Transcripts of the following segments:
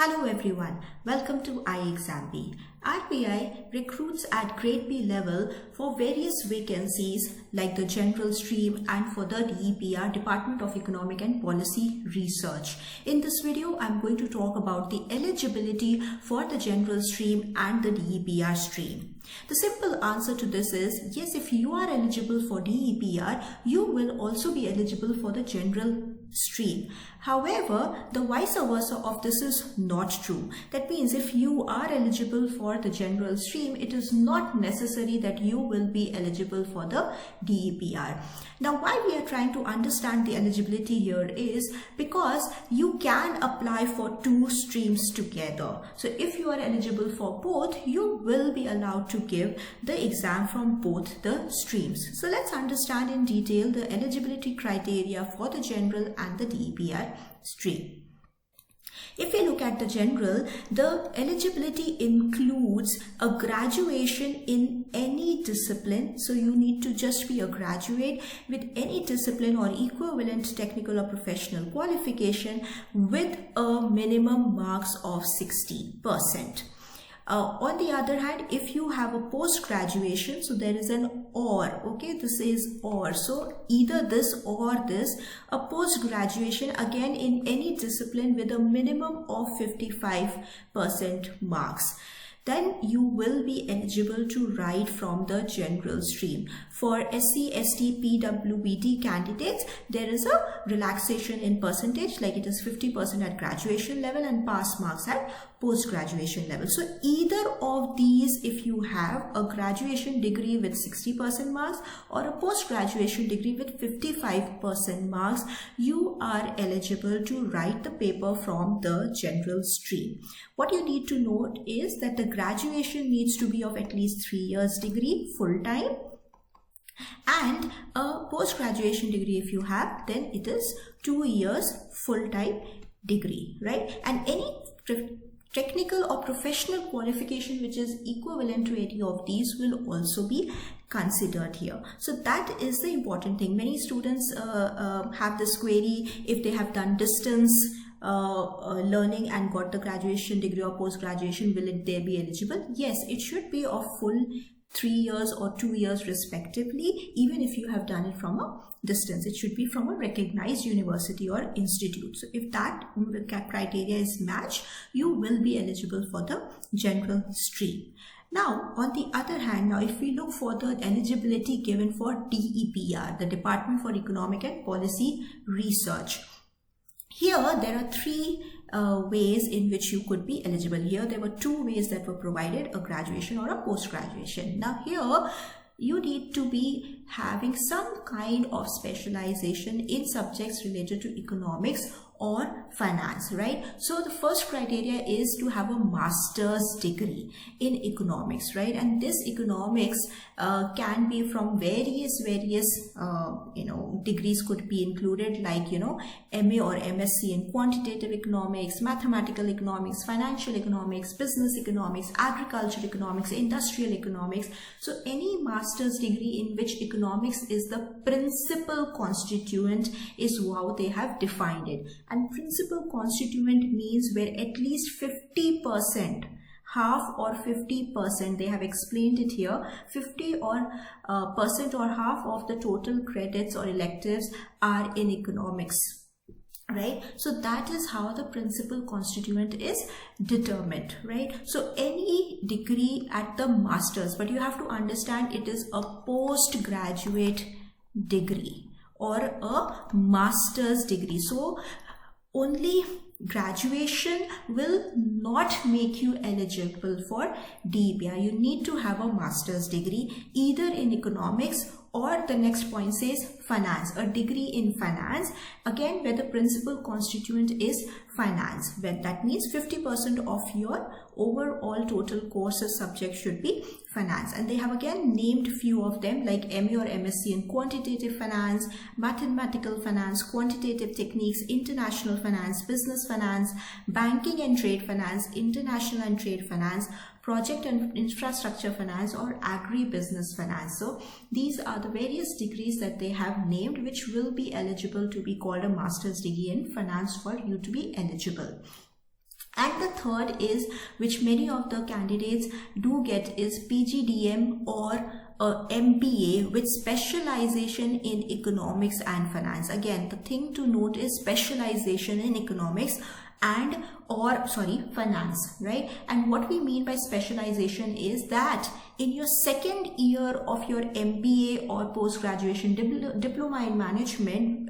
Hello everyone, welcome to iExamB. RBI recruits at Grade B level for various vacancies like the General stream and for the DEPR, Department of Economic and Policy Research. In this video, I'm going to talk about the eligibility for the General stream and the DEPR stream. The simple answer to this is yes, if you are eligible for DEPR, you will also be eligible for the General stream. However, the vice versa of this is not true. That means if you are eligible for the General stream, it is not necessary that you will be eligible for the DEPR. Now, why we are trying to understand the eligibility here is because you can apply for two streams together. So if you are eligible for both, you will be allowed to give the exam from both the streams. So let's understand in detail the eligibility criteria for the General and the DEPR stream. If we look at the General, the eligibility includes a graduation in any discipline. So you need to just be a graduate with any discipline or equivalent technical or professional qualification with a minimum marks of 60%. On the other hand, if you have a post-graduation, so there is an or, okay, this is or, so either this or this, a post-graduation again in any discipline with a minimum of 55% marks, then you will be eligible to write from the General stream. For SC, ST, PWBD candidates, there is a relaxation in percentage, like it is 50% at graduation level and pass marks at post-graduation level. So either of these, if you have a graduation degree with 60% marks or a post-graduation degree with 55% marks, you are eligible to write the paper from the General stream. What you need to note is that the graduation needs to be of at least 3 years degree full-time, and a post-graduation degree if you have, then it is 2 years full-time degree, right? And any technical or professional qualification which is equivalent to any of these will also be considered here. So that is the important thing. Many students have this query: if they have done distance learning and got the graduation degree or post-graduation, will they be eligible? Yes, it should be of full 3 years or 2 years respectively. Even if you have done it from a distance, it should be from a recognized university or institute. So if that criteria is matched, you will be eligible for the General stream. Now, on the other hand, if we look for the eligibility given for DEPR, the Department for Economic and Policy Research, here there are three ways in which you could be eligible. Here there were two ways that were provided: a graduation or a post-graduation. Now here you need to be having some kind of specialization in subjects related to economics or finance, right? So the first criteria is to have a master's degree in economics, right? And this economics can be from various degrees could be included, like MA or MSc in quantitative economics, mathematical economics, financial economics, business economics, agriculture economics, industrial economics. So any master's degree in which economics is the principal constituent is how they have defined it. And principal constituent means where at least 50%, half or 50%, they have explained it here, 50 or percent or half of the total credits or electives are in economics, right? So that is how the principal constituent is determined, right? So any degree at the master's, but you have to understand it is a postgraduate degree or a master's degree. So only graduation will not make you eligible for DEPR. You need to have a master's degree either in economics or the next point says finance, a degree in finance, again where the principal constituent is finance, where that means 50% of your overall total courses subject should be finance. And they have again named few of them like MA or MSc in quantitative finance, mathematical finance, quantitative techniques, international finance, business finance, banking and trade finance, international and trade finance, project and infrastructure finance, or agribusiness finance. So these are the various degrees that they have named which will be eligible to be called a master's degree in finance for you to be eligible. And the third is, which many of the candidates do get, is PGDM or MBA with specialization in economics and finance. Again, the thing to note is specialization in economics and finance, right? And what we mean by specialization is that in your second year of your MBA or post-graduation diploma in management,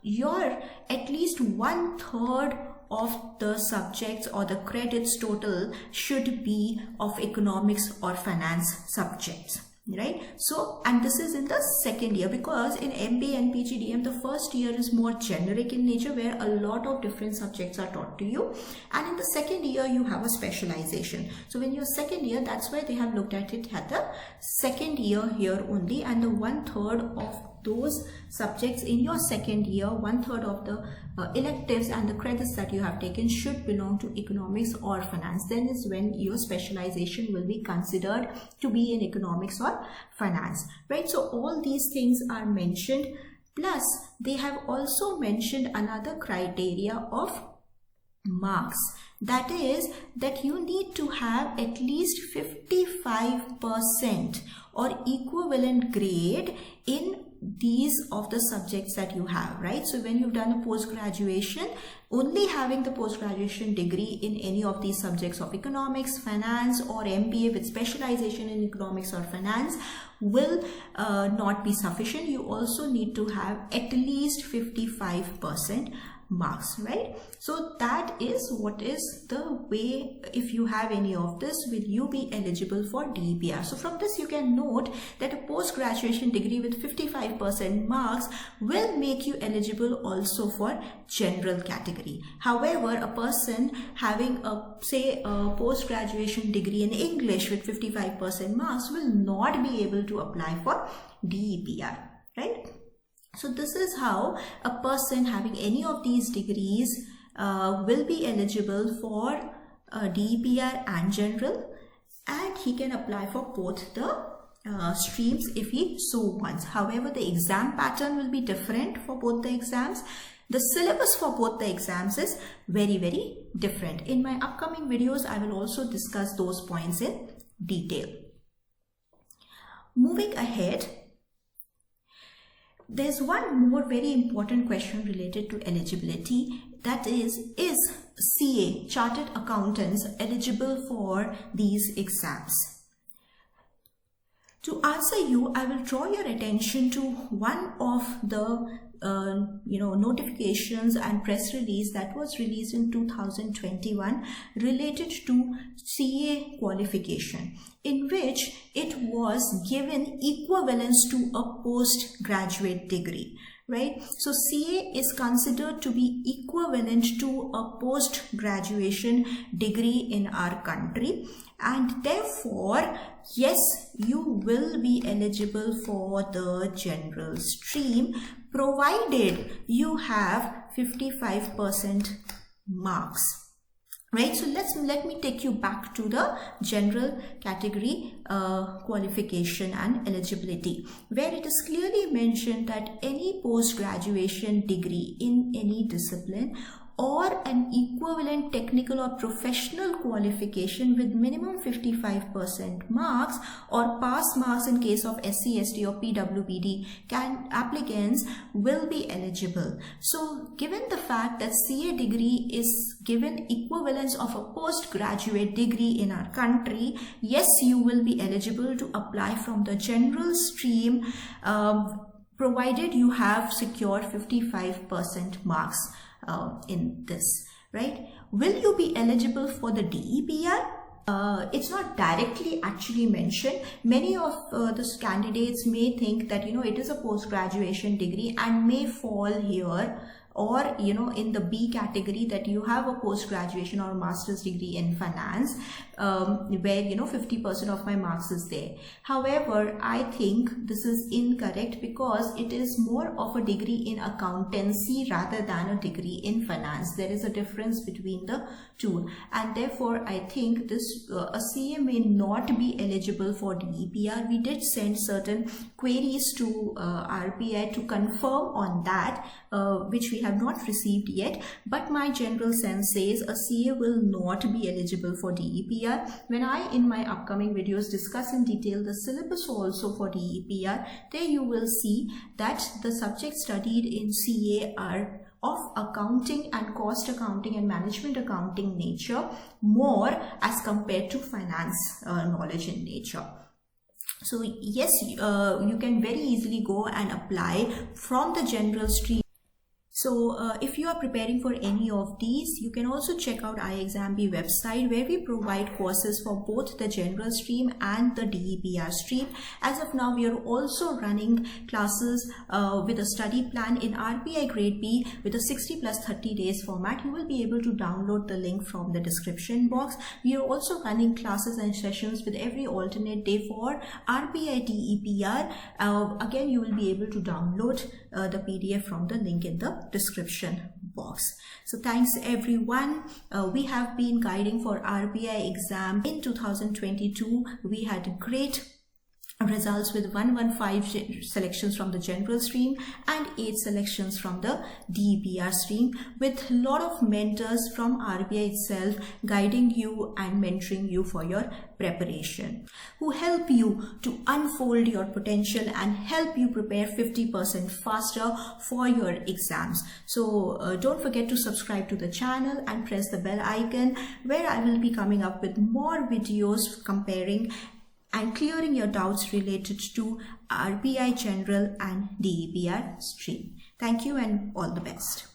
your at least 1/3 of the subjects or the credits total should be of economics or finance subjects, right? So, and this is in the second year, because in MBA and PGDM the first year is more generic in nature, where a lot of different subjects are taught to you, and in the second year you have a specialization. So when you're second year, that's why they have looked at it at the second year here only, and the 1/3 of those subjects in your second year, 1/3 of the electives and the credits that you have taken should belong to economics or finance. Then is when your specialization will be considered to be in economics or finance, right? So all these things are mentioned, plus they have also mentioned another criteria of marks, that is that you need to have at least 55% or equivalent grade in these of the subjects that you have, right? So when you've done a post-graduation, only having the post-graduation degree in any of these subjects of economics, finance or MBA with specialization in economics or finance will not be sufficient. You also need to have at least 55% marks, right? So that is what is the way, if you have any of this, will you be eligible for DEPR. So from this you can note that a post-graduation degree with 55% marks will make you eligible also for general category. However, a person having a post-graduation degree in English with 55% marks will not be able to apply for DEPR, right? So this is how a person having any of these degrees will be eligible for DEPR and general, and he can apply for both the streams if he so wants. However, the exam pattern will be different for both the exams. The syllabus for both the exams is very, very different. In my upcoming videos, I will also discuss those points in detail. Moving ahead, there's one more very important question related to eligibility, that is CA, Chartered Accountants, eligible for these exams? To answer you, I will draw your attention to one of the notifications and press release that was released in 2021 related to CA qualification, in which it was given equivalence to a postgraduate degree, right? So CA is considered to be equivalent to a post-graduation degree in our country, and therefore, yes, you will be eligible for the general stream provided you have 55% marks, right? So let me take you back to the general category qualification and eligibility, where it is clearly mentioned that any post-graduation degree in any discipline or an equivalent technical or professional qualification with minimum 55% marks or pass marks in case of SC, ST or PWBD applicants will be eligible. So given the fact that CA degree is given equivalence of a postgraduate degree in our country, yes, you will be eligible to apply from the general stream provided you have secured 55% marks in this, right? Will you be eligible for the DEPR? It's not directly actually mentioned. Many of the candidates may think that it is a post-graduation degree and may fall here, or in the B category, that you have a post-graduation or master's degree in finance where 50% of my marks is there. However, I think this is incorrect, because it is more of a degree in accountancy rather than a degree in finance. There is a difference between the two, and therefore I think this a CA may not be eligible for DEPR. We did send certain queries to RBI to confirm on that, which we have not received yet, but my general sense says a CA will not be eligible for DEPR. When I in my upcoming videos discuss in detail the syllabus also for DEPR, there you will see that the subjects studied in CA are of accounting and cost accounting and management accounting nature more as compared to finance knowledge in nature. So yes, you can very easily go and apply from the general stream. So if you are preparing for any of these, you can also check out iExamB website, where we provide courses for both the general stream and the DEPR stream. As of now, we are also running classes with a study plan in RBI Grade B with a 60+30 days format. You will be able to download the link from the description box. We are also running classes and sessions with every alternate day for RBI DEPR. Again, you will be able to download the PDF from the link in the description box. So thanks everyone. We have been guiding for RBI exam in 2022. We had great results with 115 selections from the general stream and 8 selections from the DEPR stream, with a lot of mentors from RBI itself guiding you and mentoring you for your preparation, who help you to unfold your potential and help you prepare 50% faster for your exams. So don't forget to subscribe to the channel and press the bell icon, where I will be coming up with more videos comparing and clearing your doubts related to RBI General and DEPR stream. Thank you and all the best.